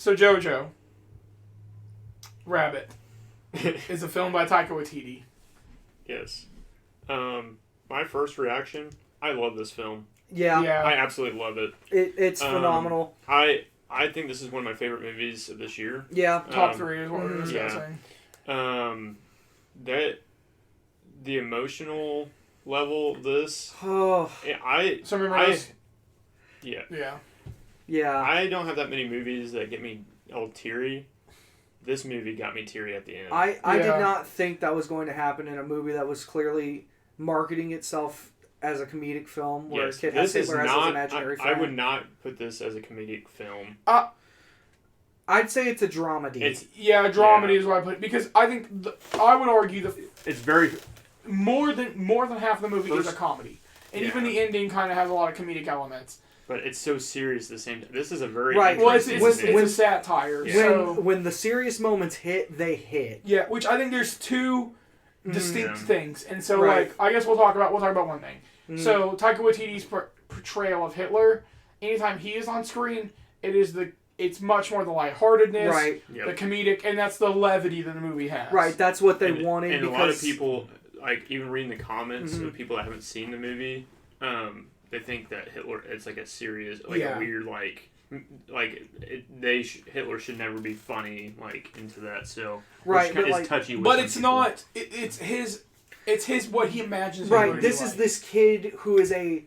So Jojo Rabbit is a film by Taika Waititi. Yes. My first reaction, I love this film. Yeah. I absolutely love it. It's phenomenal. I think this is one of my favorite movies of this year. Yeah. Top 3 is what we're discussing. That the emotional level of this. Oh. Yeah. I don't have that many movies that get me all teary. This movie got me teary at the end. I did not think that was going to happen in a movie that was clearly marketing itself as a comedic film where a kid has Hitler as his imaginary friend. I would not put this as a comedic film. I'd say it's a dramedy. Dramedy is what I put it, because I think I would argue it's very more than half of the movie is a comedy, and even the ending kind of has a lot of comedic elements. But it's so serious at the same time. This is a very Well, it's a satire. Yeah. So when the serious moments hit, they hit. Yeah, which I think there's two distinct things, and so like I guess we'll talk about one thing. So Taika Waititi's portrayal of Hitler, anytime he is on screen, it's much more the lightheartedness, the comedic, and that's the levity that the movie has. Right, that's what they wanted. And a lot of people, like even reading the comments of people that haven't seen the movie, they think that Hitler, it's like a serious, like a weird, Hitler should never be funny, like into that. So right, but it's touchy. But it's people. Not. It's his what he imagines. Right. This is this kid who is a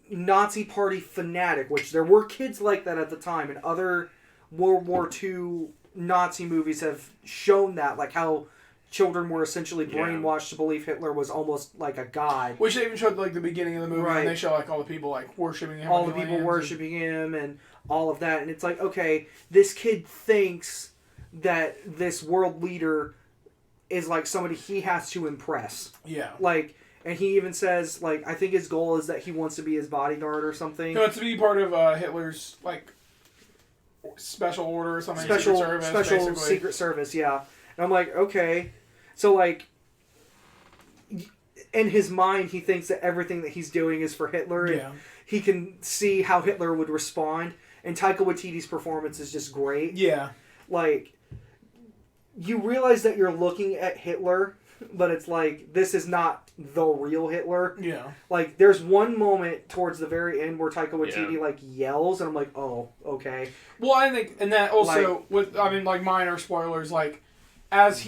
Nazi Party fanatic, which there were kids like that at the time, and other World War II Nazi movies have shown that, like how children were essentially brainwashed to believe Hitler was almost like a god. Which they even showed like the beginning of the movie, and they show like all the people like worshiping him. All the people worshiping him and all of that, and it's like, okay, this kid thinks that this world leader is like somebody he has to impress. Yeah. Like, and he even says, like, I think his goal is that he wants to be his bodyguard or something. He wants to be part of Hitler's like special order or something. Special basically. secret service, yeah. And I'm like, okay. So, like, in his mind, he thinks that everything that he's doing is for Hitler. Yeah. And he can see how Hitler would respond. And Taika Waititi's performance is just great. Yeah. Like, you realize that you're looking at Hitler, but it's like, this is not the real Hitler. Yeah. Like, there's one moment towards the very end where Taika Waititi, like, yells, and I'm like, oh, okay. Well, I think, and that also, minor spoilers, like, as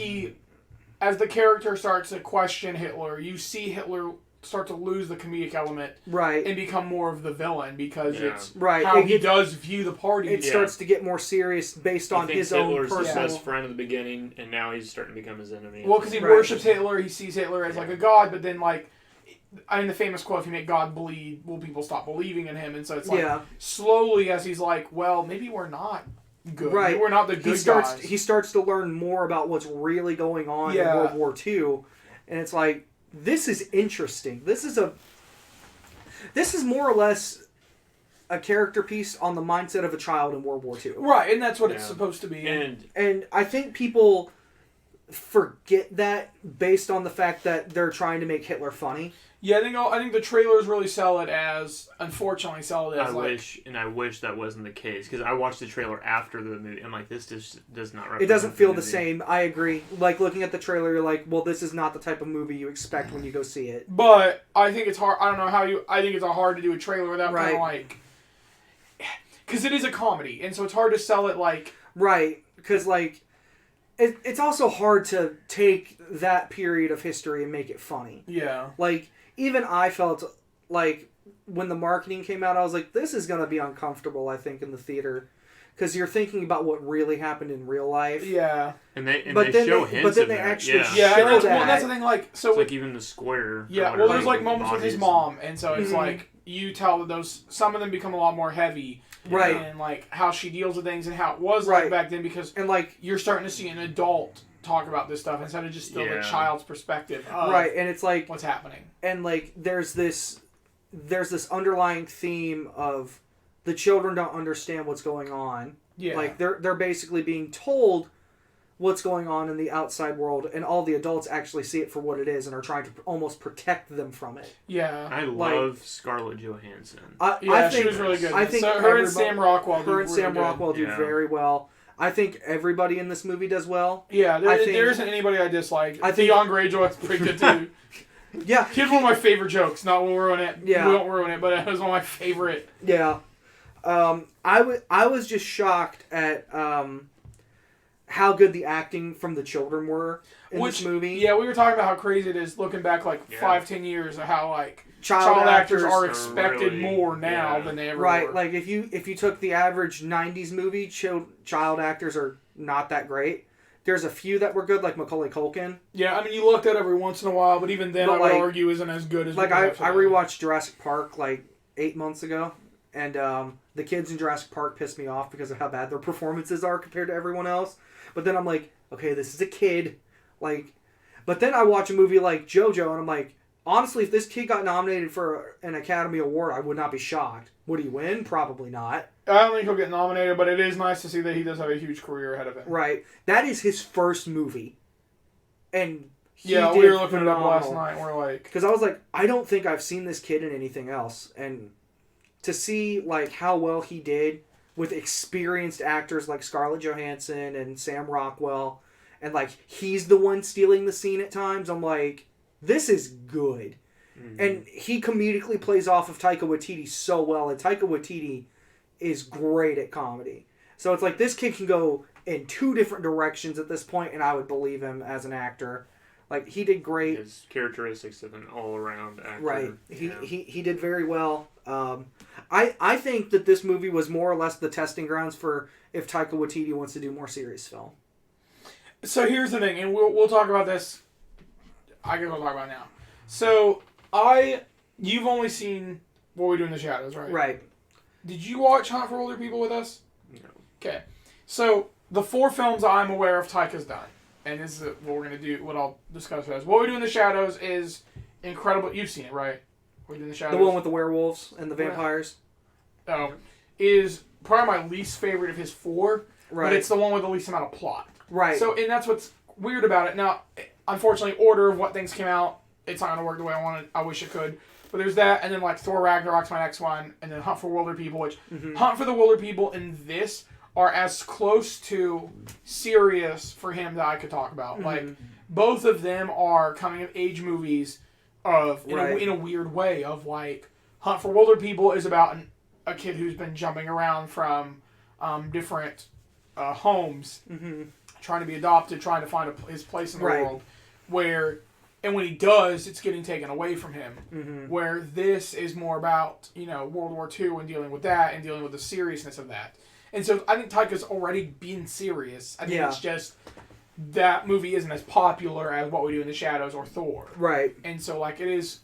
the character starts to question Hitler, you see Hitler start to lose the comedic element, right, and become more of the villain because it's how he does view the party. It starts to get more serious based on his Hitler's own personal. His best friend in the beginning, and now he's starting to become his enemy. Well, because he worships Hitler, he sees Hitler as like a god, but then like, I mean, the famous quote: "If you make God bleed, will people stop believing in him?" And so it's like slowly as he's like, well, maybe we're not good. Right. Maybe we're not the good guys. He starts to learn more about what's really going on in World War II, and it's like, this is interesting. This is more or less a character piece on the mindset of a child in World War II. Right, and that's what it's supposed to be. And I think people forget that based on the fact that they're trying to make Hitler funny. Yeah, I think the trailers really unfortunately sell it as I wish that wasn't the case, because I watched the trailer after the movie. I'm like, this just does not represent it doesn't feel the movie. same. I agree. Like, looking at the trailer, you're like, well, this is not the type of movie you expect when you go see it. But I think it's hard. I don't know how I think it's hard to do a trailer without kind of like, because it is a comedy, and so it's hard to sell it like. Right, because like, it's also hard to take that period of history and make it funny. Yeah. Like, even I felt like when the marketing came out, I was like, this is going to be uncomfortable, I think, in the theater. Because you're thinking about what really happened in real life. Yeah. And they show hints But then of they that. actually show that. that. Well, that's the thing, like... So it's like even the square. Yeah, well, there's like moments with his mom, and so it's like, you tell that some of them become a lot more heavy. Right. And like, how she deals with things and how it was like back then, because you're starting to see an adult talk about this stuff instead of just still the child's perspective of and it's like what's happening. And like there's this underlying theme of the children don't understand what's going on. Yeah. Like they're basically being told what's going on in the outside world, and all the adults actually see it for what it is and are trying to almost protect them from it. Yeah. I love Scarlett Johansson. I think she was really good. I think her and Sam Rockwell do very well. I think everybody in this movie does well. Yeah, there isn't anybody I dislike. I think Theon Greyjoy's pretty good too. Yeah. Here's one of my favorite jokes. Not we'll ruin it. Yeah. We won't ruin it, but it was one of my favorite. Yeah. I was just shocked at how good the acting from the children were in this movie. Yeah, we were talking about how crazy it is looking back 5-10 years of how child actors are expected more now than they ever were. Right, like if you took the average 90s movie, child actors are not that great. There's a few that were good, like Macaulay Culkin. Yeah, I mean, you looked at every once in a while, but even then, I would argue isn't as good as... I rewatched Jurassic Park 8 months ago, and the kids in Jurassic Park pissed me off because of how bad their performances are compared to everyone else. But then I'm like, okay, this is a kid. But then I watch a movie like Jojo, and I'm like, honestly, if this kid got nominated for an Academy Award, I would not be shocked. Would he win? Probably not. I don't think he'll get nominated, but it is nice to see that he does have a huge career ahead of him. Right. That is his first movie. And we were looking it up last night, and we're like... Because I was like, I don't think I've seen this kid in anything else. And to see, how well he did with experienced actors like Scarlett Johansson and Sam Rockwell, and, he's the one stealing the scene at times, I'm like, this is good. Mm-hmm. And he comedically plays off of Taika Waititi so well, and Taika Waititi is great at comedy. So it's like this kid can go in two different directions at this point, and I would believe him as an actor. He did great. His characteristics of an all-around actor. Right. He did very well. I think that this movie was more or less the testing grounds for if Taika Waititi wants to do more serious film. So here's the thing, and we'll talk about this. I guess we'll talk about it now. So you've only seen What We Do in the Shadows, right? Right. Did you watch Hunt for Older People with us? No. Okay. So the 4 films I'm aware of Taika's done, and this is what we're going to do, what I'll discuss as. What We Do in the Shadows is incredible. You've seen it, right? What We Do in the Shadows? The one with the werewolves and the vampires? Oh. Is probably my least favorite of his 4, right. But it's the one with the least amount of plot. Right. So, and that's what's weird about it. Now, unfortunately, order of what things came out, it's not going to work the way I wanted. I wish it could. But there's that, and then Thor Ragnarok's my next one, and then Hunt for Wilder People, which Hunt for the Wilder People and this are as close to serious for him that I could talk about. Both of them are coming of age movies of in a weird way of Hunt for Wilder People is about a kid who's been jumping around from different homes, trying to be adopted, trying to find his place in the world, and when he does, it's getting taken away from him. Where this is more about, World War II and dealing with that and dealing with the seriousness of that. And so I think Taika's already been serious. I think it's just that movie isn't as popular as What We Do in the Shadows or Thor. Right. And so it is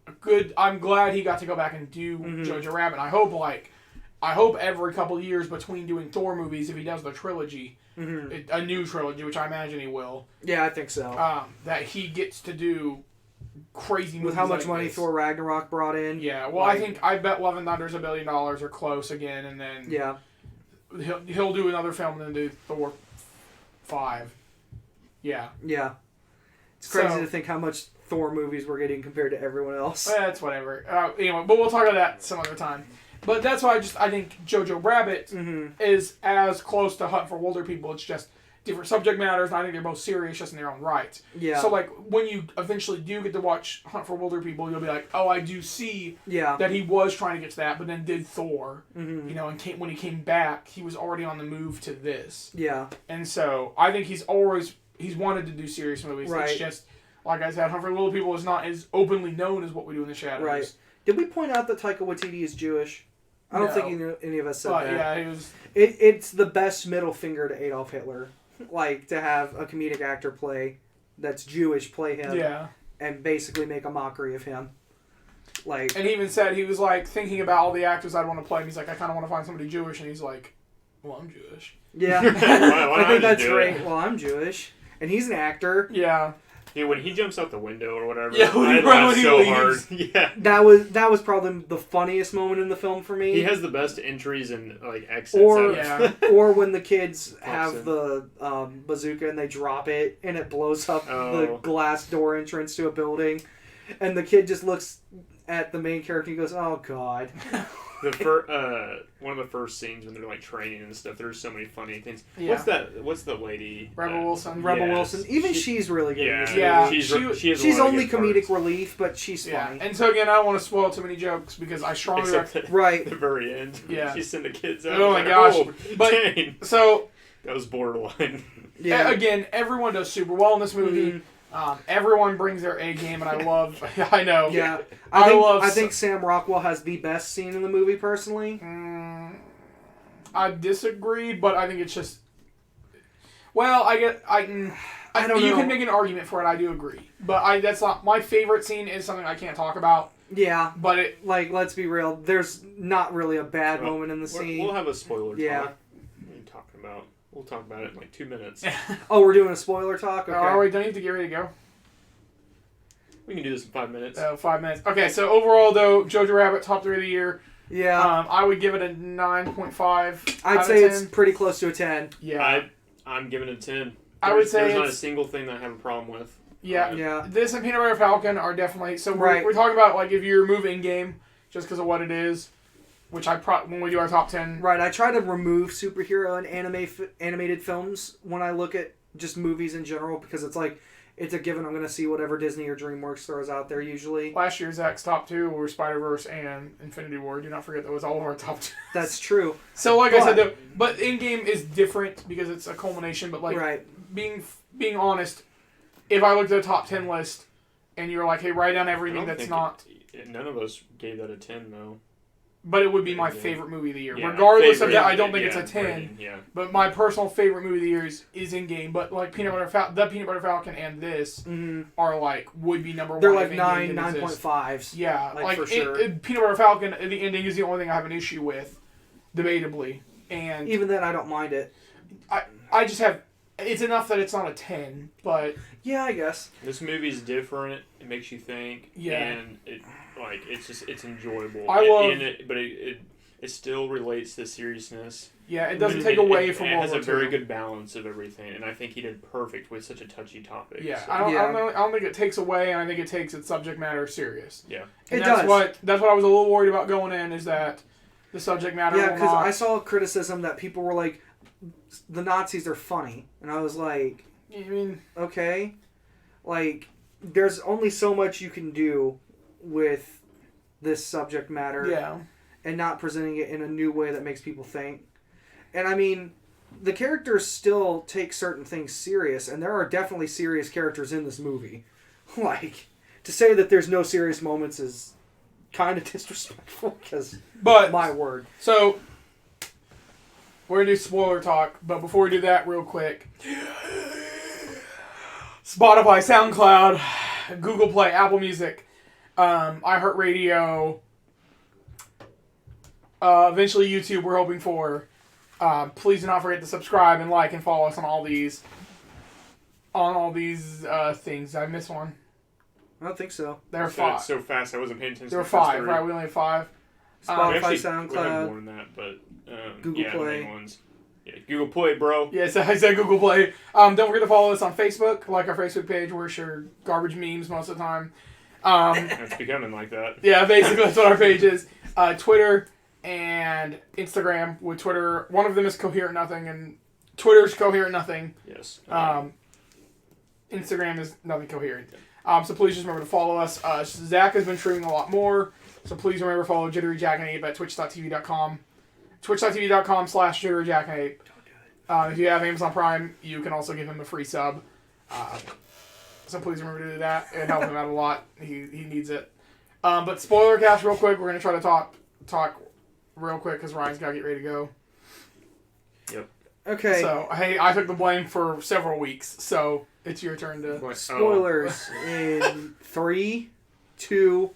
a good... I'm glad he got to go back and do Jojo Rabbit. I hope every couple of years between doing Thor movies, if he does the trilogy, a new trilogy, which I imagine he will. Yeah, I think so. That he gets to do crazy movies with how much money Thor Ragnarok brought in. Yeah, well, I bet Love and Thunder's $1 billion or close again, and then he'll do another film and then do Thor 5. Yeah. Yeah. It's crazy to think how much Thor movies we're getting compared to everyone else. That's whatever. Anyway, but we'll talk about that some other time. But that's why I think Jojo Rabbit is as close to Hunt for Wilder People. It's just different subject matters, and I think they're both serious just in their own right. Yeah. So, when you eventually do get to watch Hunt for Wilder People, you'll be like, oh, I do see that he was trying to get to that, but then did Thor, and when he came back, he was already on the move to this. Yeah. And so, I think he's wanted to do serious movies. Right. It's just, like I said, Hunt for Wilder People is not as openly known as What We Do in the Shadows. Right. Did we point out that Taika Waititi is Jewish? I don't think any of us said that. Yeah, he was... It's the best middle finger to Adolf Hitler. To have a comedic actor that's Jewish play him and basically make a mockery of him. And he even said, he was thinking about all the actors I'd want to play, and he's like, I kind of want to find somebody Jewish, and he's like, well, I'm Jewish. Yeah. I think that's great. Well, I'm Jewish. And he's an actor. Yeah. Yeah, when he jumps out the window or whatever, when he hard. Yeah, that was probably the funniest moment in the film for me. He has the best entries and exits. Or when the kids have the bazooka and they drop it and it blows up the glass door entrance to a building, and the kid just looks at the main character. He goes, "Oh God." One of the first scenes when they're like training and stuff. There's so many funny things. Yeah. What's the lady? Rebel Wilson. Rebel Wilson. Even she's really good. Yeah. She's only comedic relief, but she's funny. And so again, I don't want to spoil too many jokes because I strongly right at the very end. Yeah. She sent the kids out. Oh my gosh. But so that was borderline. Yeah. Again, everyone does super well in this movie. Mm-hmm. Everyone brings their A game, and I love. I know. Yeah, I think Sam Rockwell has the best scene in the movie. Personally, I disagree, but I think it's just. Well, I don't know. You can make an argument for it. I do agree, but that's not my favorite scene. Is something I can't talk about. Yeah, but let's be real. There's not really a bad moment in the scene. We'll have a spoiler. Yeah. Talk. What are you talking about? We'll talk about it in like 2 minutes. Oh, we're doing a spoiler talk? Okay. Oh, wait, don't you have to get ready to go? We can do this in 5 minutes. 5 minutes. Okay, so overall, though, Jojo Rabbit, top 3 of the year. Yeah. I would give it a 9.5. I'd say it's pretty close to a 10. Yeah. I'm giving it a 10. I would say there's not a single thing that I have a problem with. Yeah. Yeah. This and Peanut Butter Falcon are definitely... So we're talking about, like, if you remove in-game, just because of what it is... Which when we do our top 10... Right, I try to remove superhero and animated films when I look at just movies in general, because it's like, it's a given I'm going to see whatever Disney or DreamWorks throws out there usually. Last year's Zach's top 2 were Spider-Verse and Infinity War. Do not forget that was all of our top 2. That's true. So I said, though, but in-game is different because it's a culmination, but like, being honest, if I looked at a top 10 list and you were like, hey, write down everything that's not... None of us gave that a 10, though. But it would be my favorite movie of the year. Regardless of that, I don't think it's a 10. But my personal favorite movie of the year is in-game. But like the Peanut Butter Falcon and this are like, would be number 1. They're like 9.5s. Yeah. Like for sure. Peanut Butter Falcon, the ending is the only thing I have an issue with, debatably. And even then, I don't mind it. I just have... It's enough that it's not a 10, but... Yeah, I guess. This movie's different. It makes you think. Yeah. And it's enjoyable. But it still relates to seriousness. Yeah, it doesn't take away from It has a very good balance of everything, and I think he did perfect with such a touchy topic. Yeah, so. I don't think it takes away, and I think it takes its subject matter serious. Yeah. And that's what I was a little worried about going in, is that the subject matter. Yeah, because I saw criticism that people were like, the Nazis are funny, and I was like, I mean, okay, like there's only so much you can do with this subject matter, and not presenting it in a new way that makes people think. And I mean, the characters still take certain things serious, and there are definitely serious characters in this movie. Like, to say that there's no serious moments is kind of disrespectful, but my word. So we're gonna do spoiler talk, but before we do that, real quick, Spotify, SoundCloud, Google Play, Apple Music, iHeartRadio, eventually YouTube. We're hoping for. Please do not forget to subscribe and like and follow us on all these. Things. Did I miss one? I don't think so. There are 5. So fast, I wasn't paying attention. There were 5, right? We only have 5. Spotify, SoundCloud. We have more than that, but Google Play. The main ones. Yeah, Google Play, bro. Yes, I said Google Play. Don't forget to follow us on Facebook. Like our Facebook page. We're sure garbage memes most of the time. It's becoming like that. Yeah, basically that's what our page is. Twitter and Instagram. With Twitter, one of them is Coherent Nothing, and Twitter's Coherent Nothing. Yes. Instagram is Nothing Coherent. So please just remember to follow us. Zach has been streaming a lot more, so please remember to follow JitteryJackanape at twitch.tv.com. Twitch.tv.com/JitteryJackanape. If you have Amazon Prime, you can also give him a free sub. So please remember to do that. It helps him out a lot. He needs it. But spoiler cast real quick. We're going to try to talk real quick because Ryan's got to get ready to go. Yep. Okay. So, hey, I took the blame for several weeks, so it's your turn to... Spoilers in 3, 2,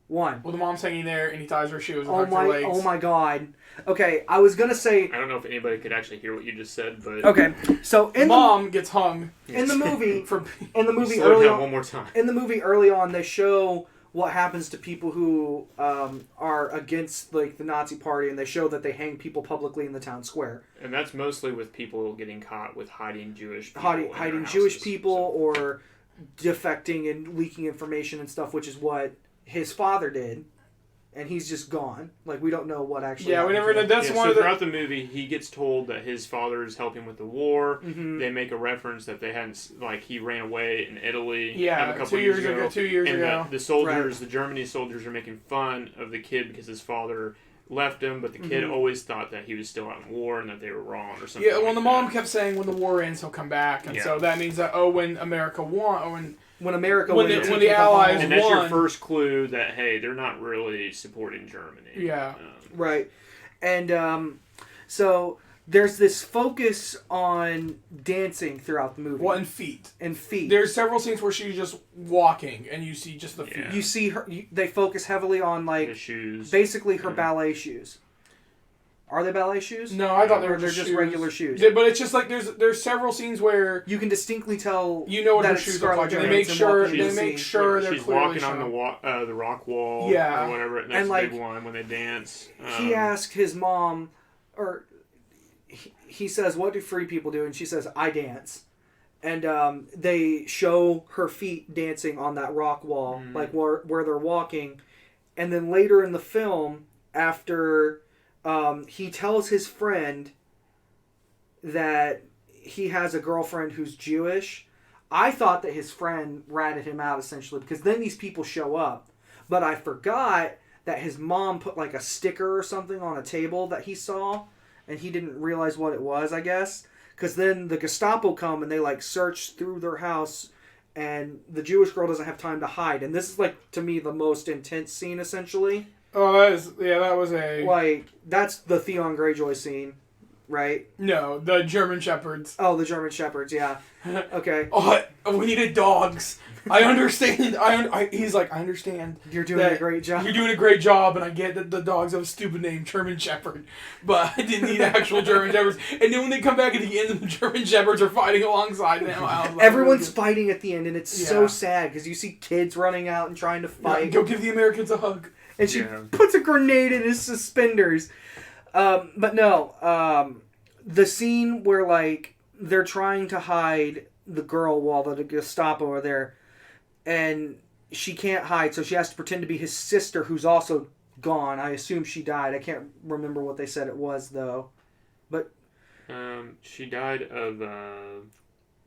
1. Well, the mom's hanging there, and he ties her shoes and oh hugs her legs. Oh my god. Okay, I was gonna say... I don't know if anybody could actually hear what you just said, but... Okay, so in Mom gets hung. In the movie... One more time. In the movie early on, they show what happens to people who are against like the Nazi party, and they show that they hang people publicly in the town square. And that's mostly with people getting caught with hiding Jewish people. Hiding Jewish people or defecting and leaking information and stuff, which is what his father did. And he's just gone. Like, we don't know what actually we never know. That's one so of the... throughout the movie, he gets told that his father is helping with the war. Mm-hmm. They make a reference that they hadn't... Like, he ran away in Italy a couple years ago. 2 years ago. The soldiers, the Germany soldiers are making fun of the kid because his father left him, but the kid always thought that he was still out in war and that they were wrong or something. Yeah, well, the mom kept saying when the war ends, he'll come back. And so that means that, when America won... When America when the Allies won, and that's your first clue that hey, they're not really supporting Germany. Yeah, right. And so there's this focus on dancing throughout the movie. Well, and feet. And feet. There's several scenes where she's just walking, and you see just the feet. You see her. They focus heavily on like the shoes, basically her ballet shoes. Are they ballet shoes? No, I thought they were just regular shoes. But it's just like there's several scenes where you can distinctly tell what her shoes look like. They make sure they're she's clearly walking on the rock wall, or whatever. And that's a big one when they dance. He asked his mom, or he says, "What do free people do?" And she says, "I dance." And they show her feet dancing on that rock wall, like where they're walking. And then later in the film, after he tells his friend that he has a girlfriend who's Jewish. I thought that his friend ratted him out, essentially, because then these people show up. But I forgot that his mom put like a sticker or something on a table that he saw, and he didn't realize what it was, I guess. Because then the Gestapo come and they like search through their house, and the Jewish girl doesn't have time to hide. And this is like, to me, the most intense scene, essentially. Oh, that was a... Like, that's the Theon Greyjoy scene, right? No, the German Shepherds. Oh, the German Shepherds, yeah. Okay. We needed dogs. I understand. He's like, I understand. You're doing a great job. You're doing a great job, and I get that the dogs have a stupid name, German Shepherd. But I didn't need actual German Shepherds. And then when they come back at the end, the German Shepherds are fighting alongside them. Everyone's fighting at the end, and it's so sad, because you see kids running out and trying to fight. Go give the Americans a hug. And she puts a grenade in his suspenders. But no, the scene where, like, they're trying to hide the girl while the Gestapo are there, and she can't hide, so she has to pretend to be his sister, who's also gone. I assume she died. I can't remember what they said it was, though. But she died of...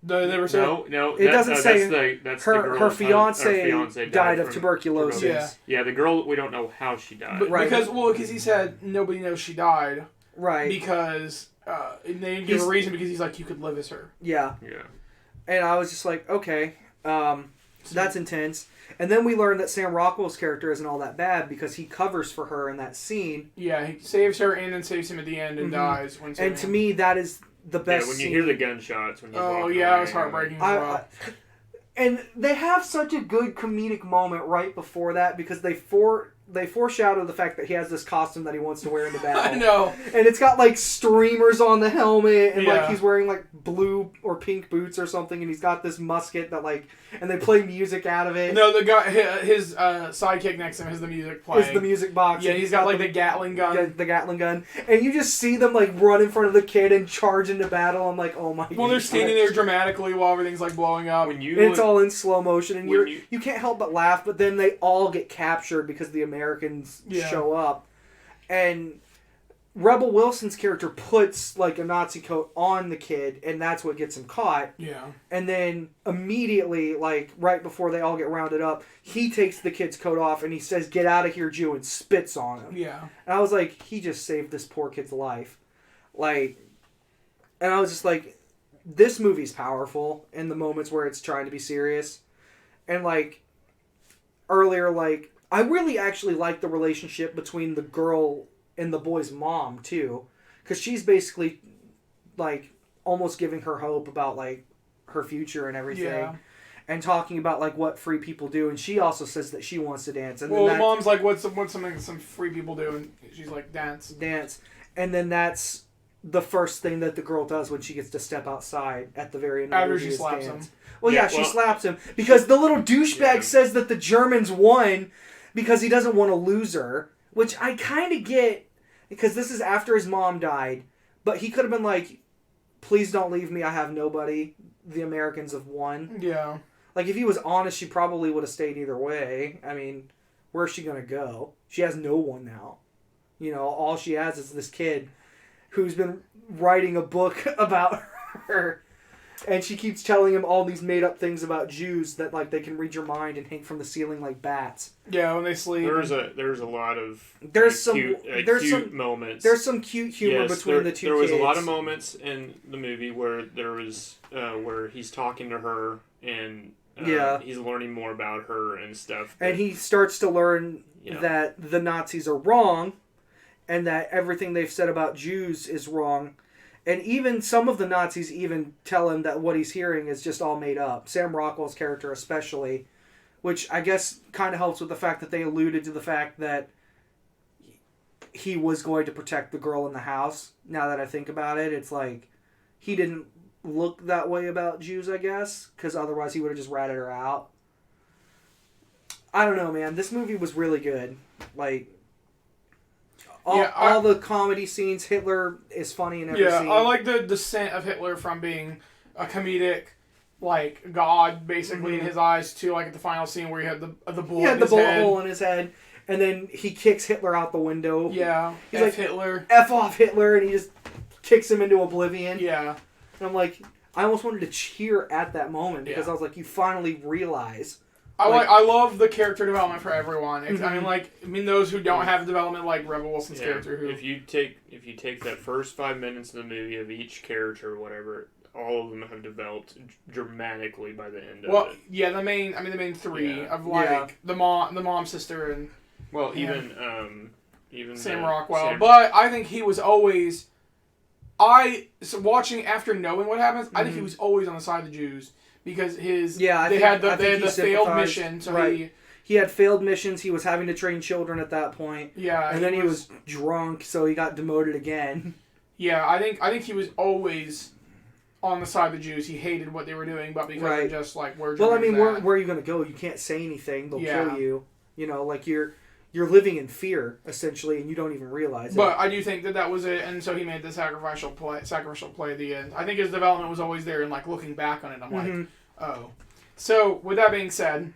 They never said... No. It doesn't say... That's her, the girl. Her fiance died of tuberculosis. Yeah, the girl, we don't know how she died. But, right. Because he said nobody knows she died. Right. Because they didn't give a reason, because he's like, you could live as her. Yeah. Yeah. And I was just like, okay, that's intense. And then we learned that Sam Rockwell's character isn't all that bad because he covers for her in that scene. Yeah, he saves her and then saves him at the end and dies. And to me, that is the best when you hear the gunshots. When it was heartbreaking as well. And they have such a good comedic moment right before that because they foreshadow the fact that he has this costume that he wants to wear in the battle. I know. And it's got like streamers on the helmet and like he's wearing like blue or pink boots or something and he's got this musket that like and they play music out of it. No, the guy his sidekick next to him has the music playing. It's the music box. Yeah, he's got like the Gatling gun. The Gatling gun. And you just see them like run in front of the kid and charge into battle. I'm like, oh my god. Well, they're standing there dramatically while everything's like blowing up. It's all in slow motion and you can't help but laugh, but then they all get captured because the Americans show up. And Rebel Wilson's character puts like a Nazi coat on the kid and that's what gets him caught. Yeah. And then immediately, like right before they all get rounded up, he takes the kid's coat off and he says, "Get out of here, Jew," and spits on him. Yeah. And I was like, he just saved this poor kid's life. Like, and I was just like, this movie's powerful in the moments where it's trying to be serious. And like earlier, like I really actually like the relationship between the girl and the boy's mom too, because she's basically like almost giving her hope about like her future and everything, and talking about like what free people do. And she also says that she wants to dance. And well, the mom's like, "What's something some free people do?" And she's like, "Dance." And then that's the first thing that the girl does when she gets to step outside at the very end. After she slaps him. Well, she slaps him because the little douchebag says that the Germans won because he doesn't want to lose her, which I kind of get because this is after his mom died. But he could have been like, "Please don't leave me. I have nobody. The Americans have won." Yeah. Like if he was honest, she probably would have stayed either way. I mean, where's she gonna go? She has no one now. You know, all she has is this kid who's been writing a book about her. And she keeps telling him all these made-up things about Jews that, like, they can read your mind and hang from the ceiling like bats. Yeah, when they sleep. There's a lot of cute moments. There's some cute humor between the two kids. There was a lot of moments in the movie where there was where he's talking to her and he's learning more about her and stuff. And he starts to learn that the Nazis are wrong and that everything they've said about Jews is wrong. And even some of the Nazis even tell him that what he's hearing is just all made up. Sam Rockwell's character especially, which I guess kind of helps with the fact that they alluded to the fact that he was going to protect the girl in the house. Now that I think about it, it's like he didn't look that way about Jews, I guess, because otherwise he would have just ratted her out. I don't know, man. This movie was really good. Like... All the comedy scenes, Hitler is funny in every scene. Yeah, I like the descent of Hitler from being a comedic, like, god, basically, in his eyes, to, like, at the final scene where he had the bullet in his head. Hole in his head, and then he kicks Hitler out the window. Yeah, he's like, Hitler. F off Hitler, and he just kicks him into oblivion. Yeah. And I'm like, I almost wanted to cheer at that moment, because I was like, you finally realize... I love the character development for everyone. I mean, those who don't have development like Rebel Wilson's character. Who, if you take that first 5 minutes of the movie of each character or whatever, all of them have developed dramatically by the end of it. Well, yeah, the main three of like the mom, sister, and even Sam Rockwell. But I think he was always. Watching after knowing what happens, I think he was always on the side of the Jews. Because they had the failed mission, so he had failed missions. He was having to train children at that point. Yeah, and then he was drunk, so he got demoted again. Yeah, I think he was always on the side of the Jews. He hated what they were doing, but because of just like where. Well, I mean, where are you going to go? You can't say anything; they'll kill you. You know, like you're living in fear essentially, and you don't even realize it. But I do think that was it, and so he made the sacrificial play at the end. I think his development was always there, and like looking back on it, I'm like, oh. So with that being said.